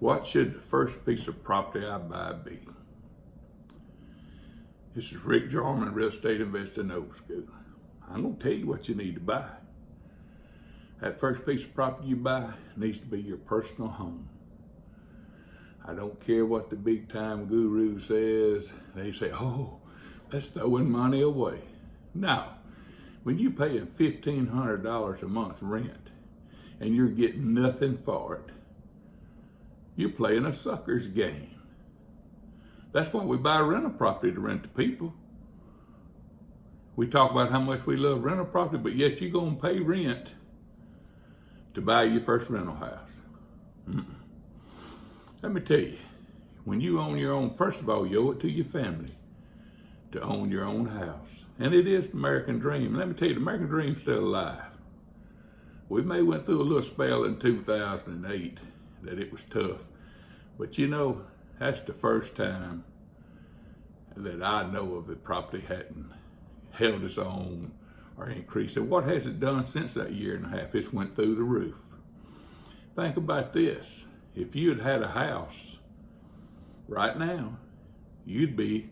What should the first piece of property I buy be? This is Rick Jarman, real estate investor in old school. I'm going to tell you what you need to buy. That first piece of property you buy needs to be your personal home. I don't care what the big time guru says. They say, oh, that's throwing money away. No, when you're paying $1,500 a month rent and you're getting nothing for it, you're playing a sucker's game. That's why we buy rental property, to rent to people. We talk about how much we love rental property, but yet you're going to pay rent to buy your first rental house. Let me tell you, when you own your own, first of all, you owe it to your family to own your own house. And it is the American dream. Let me tell you, the American dream's still alive. We may went through a little spell in 2008 that it was tough. But you know, that's the first time that I know of that property hadn't held its own or increased. And what has it done since that year and a half? It's went through the roof. Think about this. If you had had a house right now, you'd be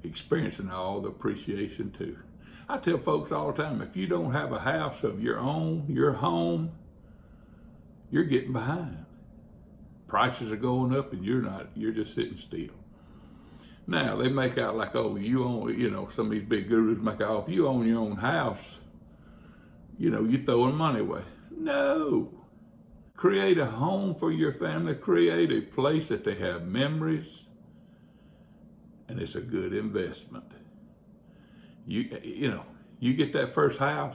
experiencing all the appreciation too. I tell folks all the time, if you don't have a house of your own, your home, you're getting behind. Prices are going up and you're not, you're just sitting still. Now, they make out like, oh, you own, some of these big gurus make out, if you own your own house, you're throwing money away. No. Create a home for your family, create a place that they have memories, and it's a good investment. You get that first house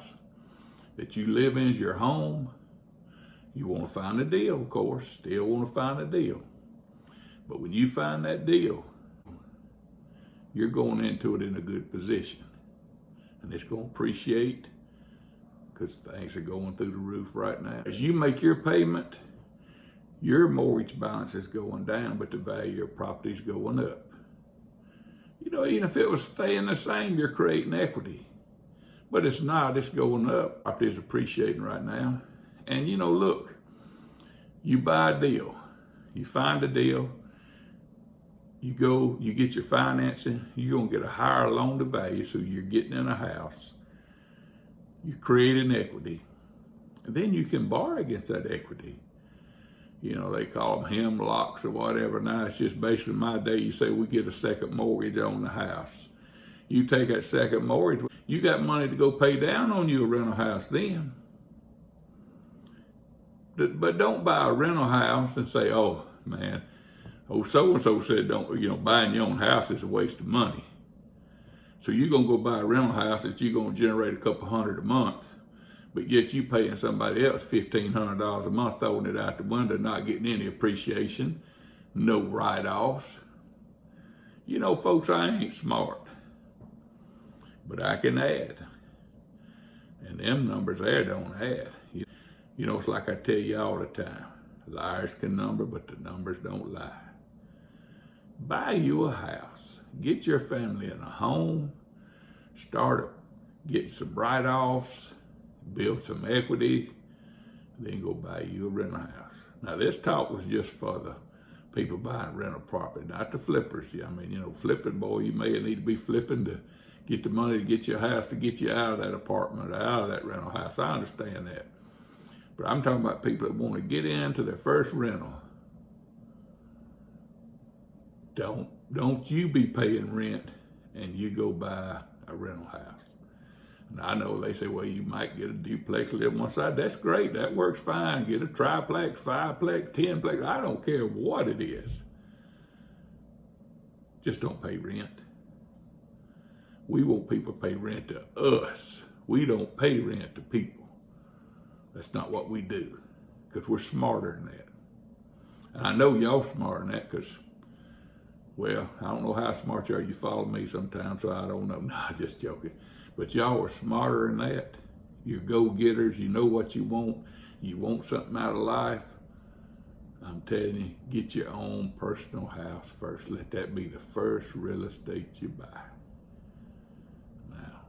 that you live in as your home. You want to find a deal, of course, still want to find a deal. But when you find that deal, you're going into it in a good position. And it's going to appreciate because things are going through the roof right now. As you make your payment, your mortgage balance is going down, but the value of your property is going up. Even if it was staying the same, you're creating equity. But it's not, it's going up. Property is appreciating right now. And look, you buy a deal, you find a deal, you go, you get your financing, you're gonna get a higher loan to value, so you're getting in a house, you create an equity, and then you can borrow against that equity. They call them hemlocks or whatever. Now it's just basically my day, you say we get a second mortgage on the house. You take that second mortgage, you got money to go pay down on your rental house then. But don't buy a rental house and say, oh man, so-and-so said buying your own house is a waste of money. So you're gonna go buy a rental house that you're gonna generate a couple $100 a month, but yet you paying somebody else $1,500 a month, throwing it out the window, not getting any appreciation, no write-offs. Folks, I ain't smart, but I can add. And them numbers there don't add. It's like I tell you all the time, liars can number, but the numbers don't lie. Buy you a house, get your family in a home, get some write-offs, build some equity, then go buy you a rental house. Now this talk was just for the people buying rental property, not the flippers. Flipping, boy, you may need to be flipping to get the money to get your house, to get you out of that apartment, or out of that rental house. I understand that. But I'm talking about people that want to get into their first rental. Don't you be paying rent and you go buy a rental house. And I know they say, well, you might get a duplex, live on one side. That's great, that works fine. Get a triplex, fiveplex, 10plex, I don't care what it is. Just don't pay rent. We want people to pay rent to us. We don't pay rent to people. That's not what we do, because we're smarter than that. And I know y'all smarter than that, because, well, I don't know how smart you are. You follow me sometimes, so I don't know. No, just joking. But y'all are smarter than that. You're go-getters. You know what you want. You want something out of life. I'm telling you, get your own personal house first. Let that be the first real estate you buy. Now,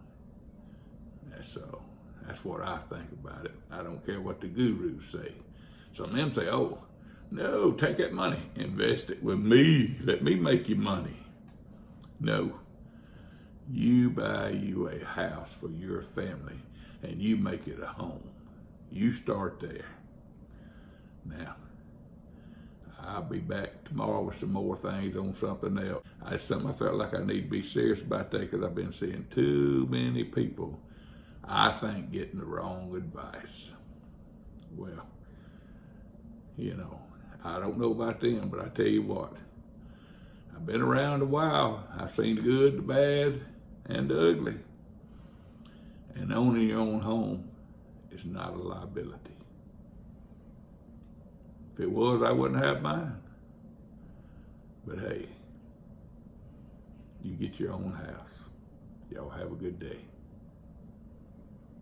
that's what I think about it. I don't care what the gurus say. Some of them say, oh, No, take that money, invest it with me. Let me make you money. No, you buy you a house for your family and you make it a home. You start there. Now, I'll be back tomorrow with some more things on something else. It's something I felt like I need to be serious about that because I've been seeing too many people, I think, getting the wrong advice. Well, you know, I don't know about them, but I tell you what, I've been around a while. I've seen the good, the bad, and the ugly. And owning your own home is not a liability. If it was, I wouldn't have mine. But hey, you get your own house. Y'all have a good day.